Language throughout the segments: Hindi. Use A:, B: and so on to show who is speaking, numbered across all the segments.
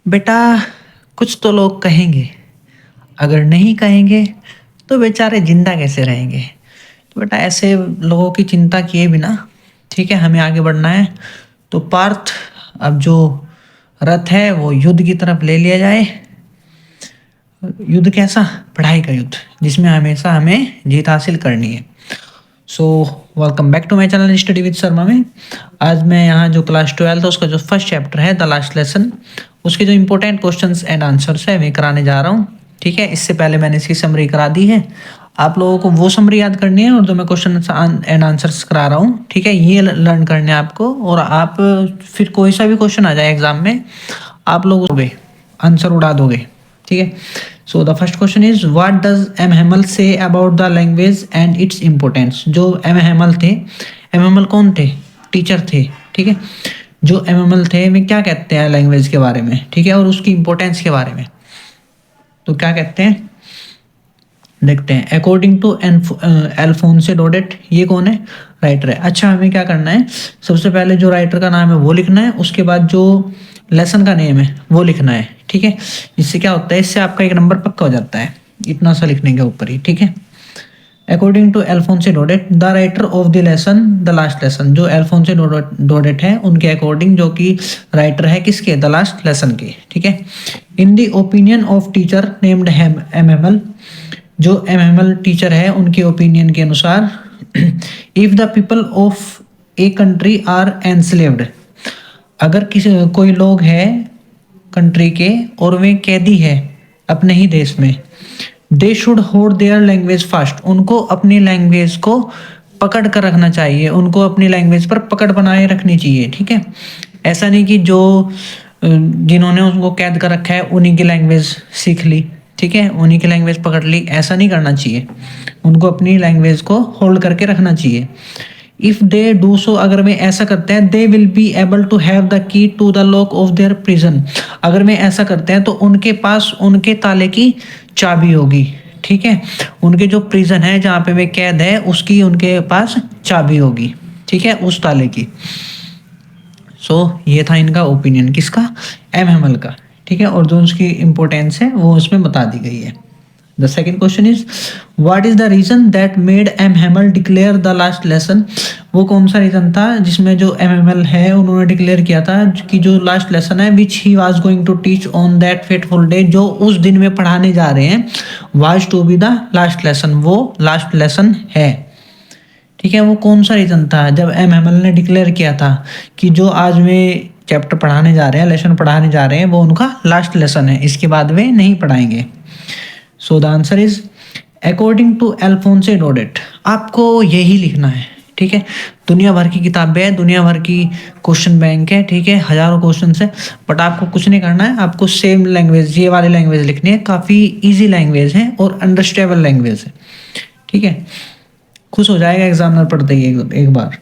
A: बेटा कुछ तो लोग कहेंगे, अगर नहीं कहेंगे तो बेचारे जिंदा कैसे रहेंगे। तो बेटा ऐसे लोगों की चिंता किए बिना ठीक है हमें आगे बढ़ना है। तो पार्थ अब जो रथ है वो युद्ध की तरफ ले लिया जाए। युद्ध कैसा? पढ़ाई का युद्ध, जिसमें हमेशा हमें जीत हासिल करनी है। So welcome back to my channel study with Sharma में। आज मैं यहाँ जो क्लास 12 है उसका जो फर्स्ट चैप्टर है द लास्ट लेसन, उसके जो इंपॉर्टेंट क्वेश्चंस एंड आंसर्स है मैं कराने जा रहा हूँ। ठीक है, इससे पहले मैंने इसकी समरी करा दी है। आप लोगों को वो समरी याद करनी है और जो मैं क्वेश्चन एंड आंसर्स करा रहा हूँ, ठीक है, ये लर्न करने हैं आपको। और आप फिर कोई सा भी क्वेश्चन आ जाए एग्जाम में, आप लोग आंसर उड़ा दोगे। ठीक है, so the first question is what does M Hamel say about the language and its importance. जो एम हेमल थे, एम हेमल कौन थे? टीचर थे। ठीक है, जो एम हेमल थे वे क्या कहते हैं लैंग्वेज के बारे में, ठीक है, और उसकी इंपॉर्टेंस के बारे में। तो क्या कहते हैं देखते हैं। अकॉर्डिंग टू अल्फोंसे डोडेट, ये कौन है? राइटर है। अच्छा, हमें क्या करना है, सबसे पहले जो राइटर का नाम है वो लिखना है, उसके बाद जो लेसन का नेम है वो लिखना है। ठीक है, इससे क्या होता है, इससे आपका एक नंबर पक्का हो जाता है, इतना सा लिखने के ऊपर ही। ठीक है, according to Alphonse Daudet the writer of the lesson the last lesson. जो अल्फोंसे डोडेट है उनके अकॉर्डिंग, जो कि राइटर है किसके? द लास्ट लेसन के। ठीक है, in the opinion of teacher named M M, जो एम एम टीचर है उनके ओपिनियन के अनुसार, if the people of a country are enslaved, अगर किसी कोई लोग हैं कंट्री के और वे कैदी है अपने ही देश में, they should hold their language fast, उनको अपनी लैंग्वेज को पकड़ कर रखना चाहिए, उनको अपनी लैंग्वेज पर पकड़ बनाए रखनी चाहिए। ठीक है, ऐसा नहीं कि जो जिन्होंने उनको कैद कर रखा है उन्हीं की लैंग्वेज सीख ली, ठीक है, उन्हीं की लैंग्वेज पकड़ ली, ऐसा नहीं करना चाहिए। उनको अपनी लैंग्वेज को होल्ड करके रखना चाहिए। इफ दे डू सो, अगर वे ऐसा करते हैं, they will be able to have the key to the lock of their prison, अगर वे ऐसा करते हैं तो उनके पास उनके ताले की चाबी होगी। ठीक है, उनके जो प्रिजन है जहाँ पे वे कैद है उसकी उनके पास चाबी होगी। ठीक है, उस ताले की। सो ये था इनका ओपिनियन, किसका? एम हेमल का। ठीक है, और जो उसकी इंपॉर्टेंस है वो उसमें बता दी गई है। The second question is what is the reason that made M Hamel declare the last lesson. वो कौन सा रीजन था जिसमें जो एम एम एल है उन्होंने डिक्लेयर किया था कि जो लास्ट लेसन है which he was going to teach on that fateful day, जो उस दिन में पढ़ाने जा रहे हैं, was to be the last lesson, वो लास्ट लेसन है। ठीक है, वो कौन सा रीजन था जब एम एम एल ने डिक्लेयर किया था कि जो आज वे चैप्टर पढ़ाने जा रहे हैं, लेसन पढ़ाने जा रहे हैं, वो उनका लास्ट लेसन है, इसके बाद वे नहीं पढ़ाएंगे। So the answer is according to Alphonse Daudet. आपको यही लिखना है। ठीक है, दुनिया भर की किताबें हैं, दुनिया भर की क्वेश्चन बैंक है, ठीक है, हजारों क्वेश्चन है, बट आपको कुछ नहीं करना है, आपको सेम लैंग्वेज, ये वाली लैंग्वेज लिखनी है। काफ़ी इजी लैंग्वेज है और अंडरस्टैंडेबल लैंग्वेज है। ठीक है, खुश हो जाएगा एग्जामिनर पढ़ते ही एक बार।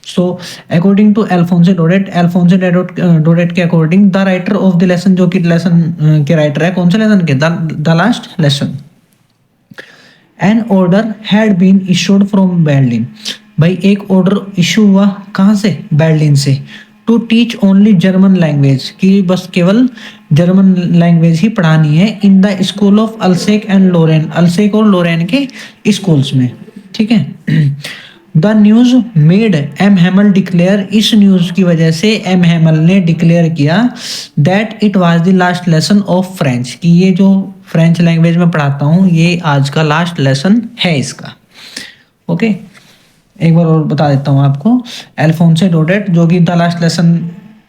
A: सो अकॉर्डिंग टू अल्फोंसे डोडेट, अल्फोंसे डोडेट के according the writer of the lesson, जो कि लेसन के राइटर है, कौन से लेसन के? The last lesson. An order had been issued from Berlin, भाई एक ऑर्डर इशू हुआ कहाँ से? बर्लिन से। To teach only German language, की बस केवल जर्मन लैंग्वेज ही पढ़ानी है, in the school of Alsace and Lorraine, Alsace और लोरेन के स्कूल्स में। ठीक है, the news made M Hamel declare, इस न्यूज की वजह से एम हेमल ने डिक्लेयर किया that it was the last lesson of French, कि ये जो फ्रेंच लैंग्वेज में पढ़ाता हूँ ये आज का लास्ट लेसन है इसका। ओके, एक बार और बता देता हूँ आपको। अल्फोंसे डोडेट, जो कि द लास्ट लेसन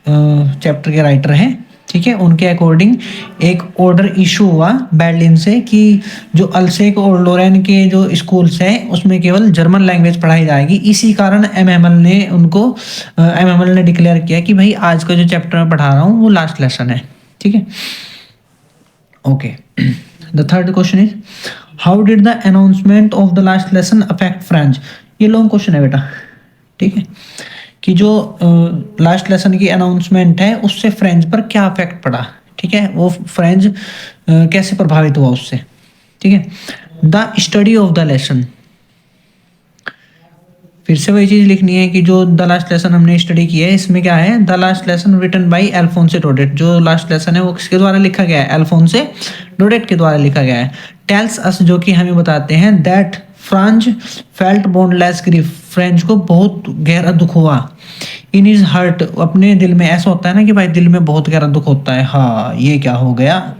A: चैप्टर के राइटर हैं, ठीक है, उनके अकॉर्डिंग एक ऑर्डर इशू हुआ बर्लिन से कि जो अल्सेक और लोरेन के जो स्कूल्स हैं उसमें केवल जर्मन लैंग्वेज पढ़ाई जाएगी। इसी कारण एम एम एल ने डिक्लेयर किया कि भाई आज का जो चैप्टर मैं पढ़ा रहा हूँ वो लास्ट लेसन है। ठीक है, okay. The third question is how did the announcement of the last lesson affect French. ये लॉन्ग क्वेश्चन है बेटा। ठीक है, कि जो लास्ट लेसन की अनाउंसमेंट है उससे फ्रेंच पर क्या इफेक्ट पड़ा। ठीक है, वो फ्रेंच कैसे प्रभावित हुआ उससे। ठीक है, the study of the lesson, फिर से वही चीज लिखनी है कि जो द लास्ट लेसन हमने स्टडी किया है इसमें क्या है, the last lesson written by Alphonse Daudet. जो लास्ट लेसन है वो किसके द्वारा लिखा गया है, अल्फोंसे डोडेट के द्वारा लिखा गया है। टेल्स अस, जो कि हमें बताते हैं, that Franz felt boundless grief, Franz को बहुत गहरा दुख हुआ। इन इज हर्ट, अपने दिल में। ऐसा होता है ना कि भाई दिल में बहुत गहरा दुख होता है, हाँ ये क्या हो गया,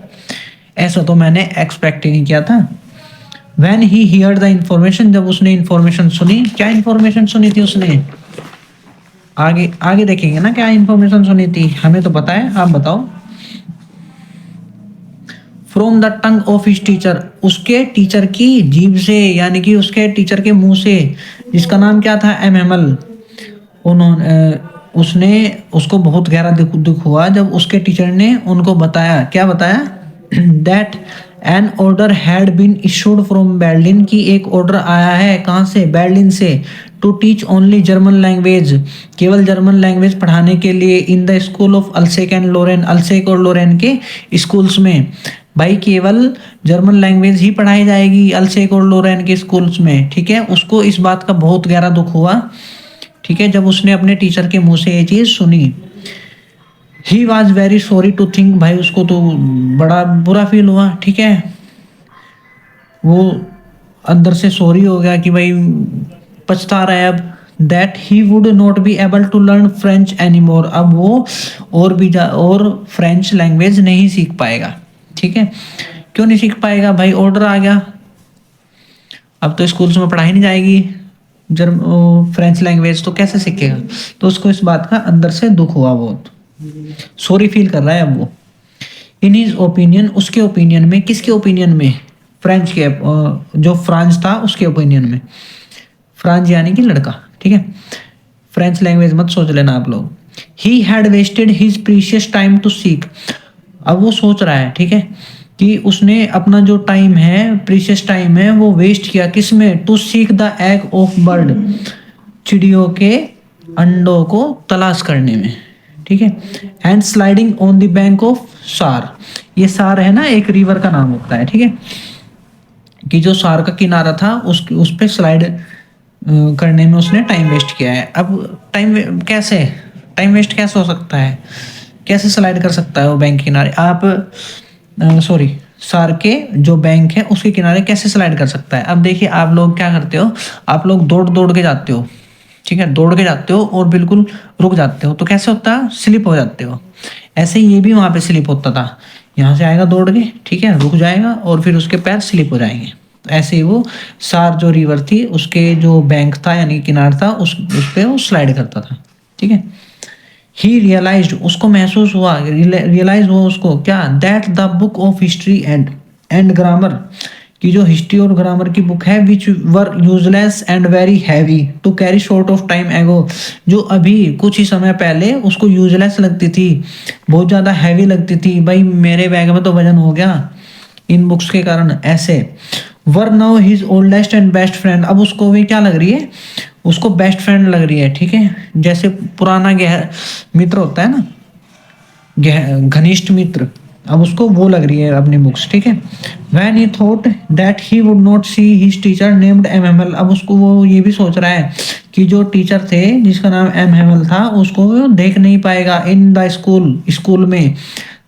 A: ऐसा तो मैंने एक्सपेक्ट ही नहीं किया था। When he heard the information, जब उसने इंफॉर्मेशन सुनी, क्या इंफॉर्मेशन सुनी थी उसने, आगे आगे देखेंगे ना क्या इंफॉर्मेशन सुनी थी, हमें तो पता है, आप बताओ। From the tongue of his teacher, उसके टीचर की जीभ से, यानी कि उसके टीचर के मुंह से, जिसका नाम क्या था, एम हेमल। उन्होंने उसने उसको बहुत गहरा दुख हुआ जब उसके टीचर ने उनको बताया, क्या बताया, that an order had been issued from Berlin, की एक ऑर्डर आया है, कहाँ से, बर्लिन से, to teach only German language, केवल जर्मन लैंग्वेज पढ़ाने के लिए, in the school of Alsace and Lorraine, Alsace और लोरेन के स्कूल्स में। भाई केवल जर्मन लैंग्वेज ही पढ़ाई जाएगी अल्सेक और लोरेन के स्कूल्स में, ठीक है। उसको इस बात का बहुत गहरा दुख हुआ, ठीक है, जब उसने अपने टीचर के मुंह से ये चीज सुनी। He was very sorry to think, भाई उसको तो बड़ा बुरा फील हुआ, ठीक है, वो अंदर से सॉरी हो गया कि भाई पछता रहा है अब, that he would not be able to learn French any more, अब वो और फ्रेंच लैंग्वेज नहीं सीख पाएगा, ठीक है। क्यों नहीं सीख पाएगा, भाई ऑर्डर आ गया, अब तो स्कूल्स में पढ़ाई नहीं जाएगी फ्रेंच लैंग्वेज, तो कैसे सीखेगा। तो उसको इस बात का अंदर से दुख हुआ, बहुत सॉरी फील कर रहा है अब वो। इन हिज ओपिनियन, उसके ओपिनियन में, किसके ओपिनियन में, फ्रेंच के, जो फ्रांस था उसके ओपिनियन में, फ्रांस यानी कि लड़का, ठीक है, फ्रेंच लैंग्वेज मत सोच लेना आप लोग। He had wasted his precious time to seek, अब वो सोच रहा है, ठीक है, कि उसने अपना जो टाइम है, प्रीशियस टाइम है, वो वेस्ट किया किस में, to seek the egg of bird, चिड़ियों के अंडों को तलाश करने में, ठीक है। And sliding on the bank of Saar, ये सार है ना एक रिवर का नाम होता है, ठीक है, कि जो सार का किनारा था उस पे स्लाइड करने में उसने टाइम वेस्ट किया है। अब टाइम वेस्ट कैसे हो सकता है, कैसे स्लाइड कर सकता है वो बैंक किनारे, आप सॉरी सार के जो बैंक है उसके किनारे कैसे स्लाइड कर सकता है। अब देखिए आप लोग क्या करते हो, आप लोग दौड़ दौड़ के जाते हो, ठीक है, दौड़ के जाते हो और बिल्कुल रुक जाते हो, तो कैसे होता है, स्लिप हो जाते हो। ऐसे ही ये भी वहां पे स्लिप होता था, यहाँ से आएगा दौड़ के, ठीक है, रुक जाएगा और फिर उसके पैर स्लिप हो जाएंगे। तो ऐसे ही वो सार जो रिवर थी उसके जो बैंक था यानी किनार था उस पे वो स्लाइड करता था, ठीक है। ही रियलाइज्ड, उसको महसूस हुआ, रियलाइज हुआ उसको क्या, that the book of history and grammar, की जो हिस्ट्री और ग्रामर की बुक है, which were useless and very heavy to carry short of time ago, जो अभी कुछ ही समय पहले उसको यूजलेस लगती थी, बहुत ज़्यादा हैवी लगती थी, भाई मेरे बैग में तो वजन हो गया इन बुक्स के कारण, ऐसे। Were now his oldest and best friend, अब उसको भी क्या लग रही है, उसको बेस्ट फ्रेंड लग रही है, ठीक है, जैसे पुराना मित्र होता है ना, घनिष्ठ मित्र, अब उसको वो लग रही है अपनी बुक्स, ठीक है। When he thought that he would not see his teacher named M Hamel, अब उसको वो ये भी सोच रहा है कि जो टीचर थे जिसका नाम एम हेमल था उसको वो देख नहीं पाएगा इन द स्कूल में,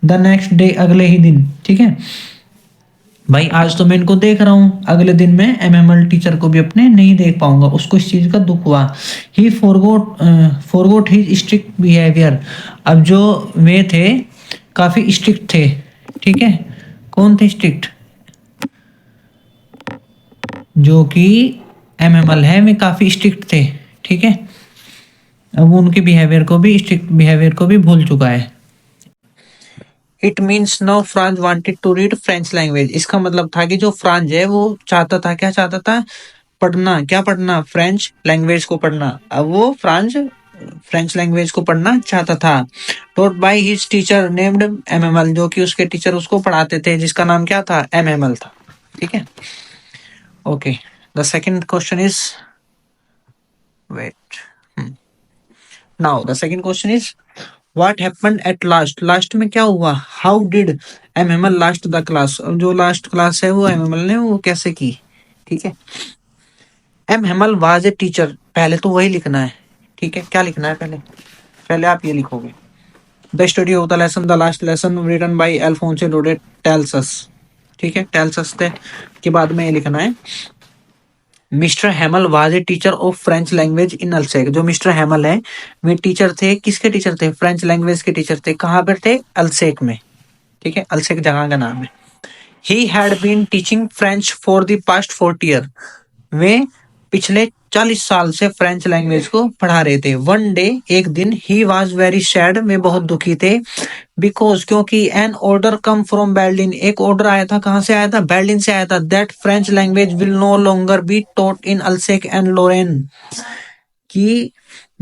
A: द नेक्स्ट डे, अगले ही दिन, ठीक है। भाई आज तो मैं इनको देख रहा हूँ, अगले दिन मैं एमएमएल टीचर को भी अपने नहीं देख पाऊंगा, उसको इस चीज का दुख हुआ। ही फॉरगोट हिज स्ट्रिक्ट बिहेवियर, अब जो वे थे काफी स्ट्रिक्ट थे, ठीक है, कौन थे स्ट्रिक्ट, जो कि एमएमएल है वे काफी स्ट्रिक्ट थे, ठीक है, अब उनके बिहेवियर को भी, स्ट्रिक्ट बिहेवियर को भी भूल चुका है। It means now France wanted to read French language, इसका मतलब था कि जो फ्रांस है वो चाहता था, क्या चाहता था, पढ़ना, क्या पढ़ना, फ्रेंच लैंग्वेज को पढ़ना। अब वो फ्रेंच लैंग्वेज को पढ़ना चाहता था। Taught by his teacher named MML, जो कि उसके टीचर उसको पढ़ाते थे जिसका नाम क्या था, एमएमएल था, ठीक है। Okay, the second question is, wait, now the second question is what happened at last, last में क्या हुआ, how did MML last the class, जो लास्ट क्लास है वो एमएमएल ने वो कैसे की, ठीक है। M Hamel was a teacher, पहले तो वही लिखना है, ठीक है। क्या लिखना है पहले? पहले आप ये लिखोगे, the study of the lesson, the last lesson written by Alphonse Daudet tells us, ठीक है। टेल्स अस के बाद में ये लिखना है, mister Hamel was a teacher of French language in Alsace. जो मिस्टर हेमल है वे टीचर थे, किसके टीचर थे? फ्रेंच लैंग्वेज के टीचर थे। कहाँ पर थे? अल्सेक में, ठीक है। अल्सेक जगह का नाम है। He had been teaching French for the past 40 year. वे पिछले 40 साल से फ्रेंच लैंग्वेज को पढ़ा रहे थे। वन डे, एक दिन, ही वॉज वेरी सैड, वे बहुत दुखी थे, बिकॉज, क्योंकि an order come from Berlin, एक ऑर्डर आया था। कहां से आया था? बर्लिन से आया था। That French language will no longer be taught in Alsace and Lorraine, कि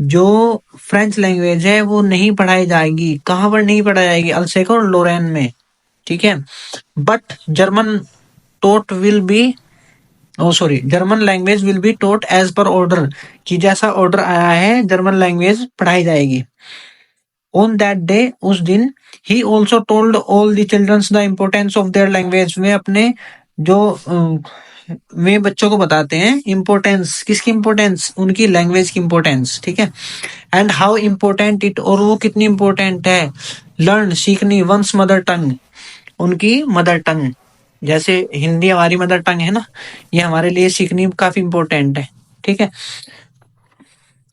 A: जो फ्रेंच लैंग्वेज है वो नहीं पढ़ाई जाएगी। कहां पर नहीं पढ़ाई जाएगी? अल्सेक और लोरेन में, ठीक है। But German taught will be, oh sorry, German language will be taught as per order, कि जैसा ऑर्डर आया है जर्मन लैंग्वेज पढ़ाई जाएगी। ऑन दैट डे, उस दिन, he also told all the childrens the importance of their language, वे अपने जो वे बच्चों को बताते हैं इम्पोर्टेंस, किसकी इम्पोर्टेंस? उनकी लैंग्वेज की इम्पोर्टेंस, ठीक है। एंड हाउ इम्पोर्टेंट इट, और वो कितनी इम्पोर्टेंट है। लर्न, सीखनी, वंस मदर टंग, उनकी मदर टंग, जैसे हिंदी हमारी मदर टंग है ना, ये हमारे लिए सीखनी काफी इम्पोर्टेंट है, ठीक है।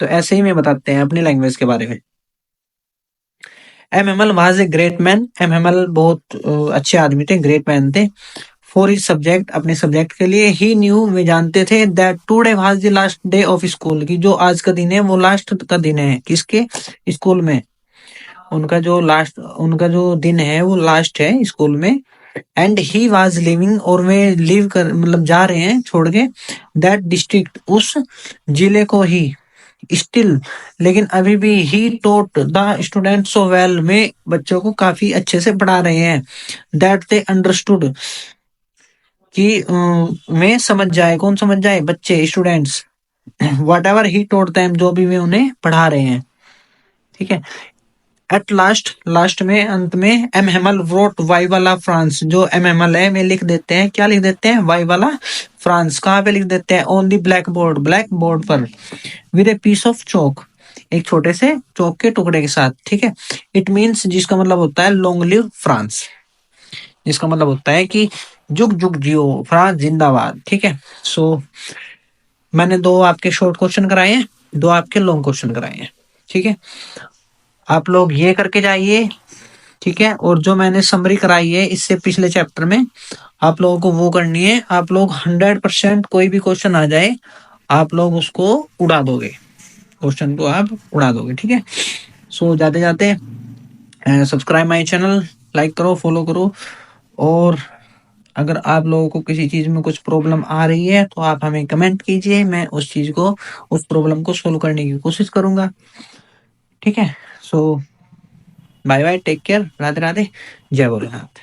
A: तो ऐसे ही में बताते हैं अपनी लैंग्वेज के बारे में। M M L was a great man, M M L बहुत अच्छे आदमी थे, ग्रेट मैन थे। फॉर हिज सब्जेक्ट, अपने सब्जेक्ट के लिए। ही न्यू, वे जानते थे, that today was the last day of school, की जो आज का दिन है वो लास्ट का दिन है। किसके? स्कूल में। उनका जो दिन है वो लास्ट है स्कूल में। एंड ही वॉज लिविंग, और वे लिव कर मतलब जा रहे हैं छोड़ के, दैट डिस्ट्रिक्ट, उस जिले को ही। स्टिल, लेकिन अभी भी, ही टोट द स्टूडेंट सो वेल, में बच्चों को काफी अच्छे से पढ़ा रहे हैं। दैट दे अंडरस्टूड, कि में समझ जाए। कौन समझ जाए? बच्चे, students. Whatever he taught them, जो भी वे उन्हें पढ़ा रहे हैं, ठीक है। एट लास्ट, लास्ट में, अंत में, एम हेमल wrote वाई वाला फ्रांस, जो एम हेमल है में लिख देते हैं। क्या लिख देते हैं? वाई वाला फ्रांस। कहाँ पे लिख देते हैं? On the black board, black board पर, with a piece of chalk, एक छोटे से चौक के टुकड़े के साथ, ठीक है। इट मीन्स, जिसका मतलब होता है लॉन्ग लिव फ्रांस, जिसका मतलब होता है कि जुग जुग जियो फ्रांस जिंदाबाद, ठीक है। सो मैंने दो आपके शॉर्ट क्वेश्चन कराए हैं, दो आपके लॉन्ग क्वेश्चन कराए हैं, ठीक है। आप लोग ये करके जाइए, ठीक है। और जो मैंने समरी कराई है इससे पिछले चैप्टर में, आप लोगों को वो करनी है। आप लोग 100% कोई भी क्वेश्चन आ जाए, आप लोग उसको उड़ा दोगे, क्वेश्चन को आप उड़ा दोगे, ठीक है। सो जाते जाते सब्सक्राइब माय चैनल, लाइक करो, फॉलो करो। और अगर आप लोगों को किसी चीज में कुछ प्रॉब्लम आ रही है तो आप हमें कमेंट कीजिए, मैं उस चीज को, उस प्रॉब्लम को सोल्व करने की कोशिश करूंगा, ठीक है। So bye bye, take care, Radhe Radhe, जय भोलेनाथ।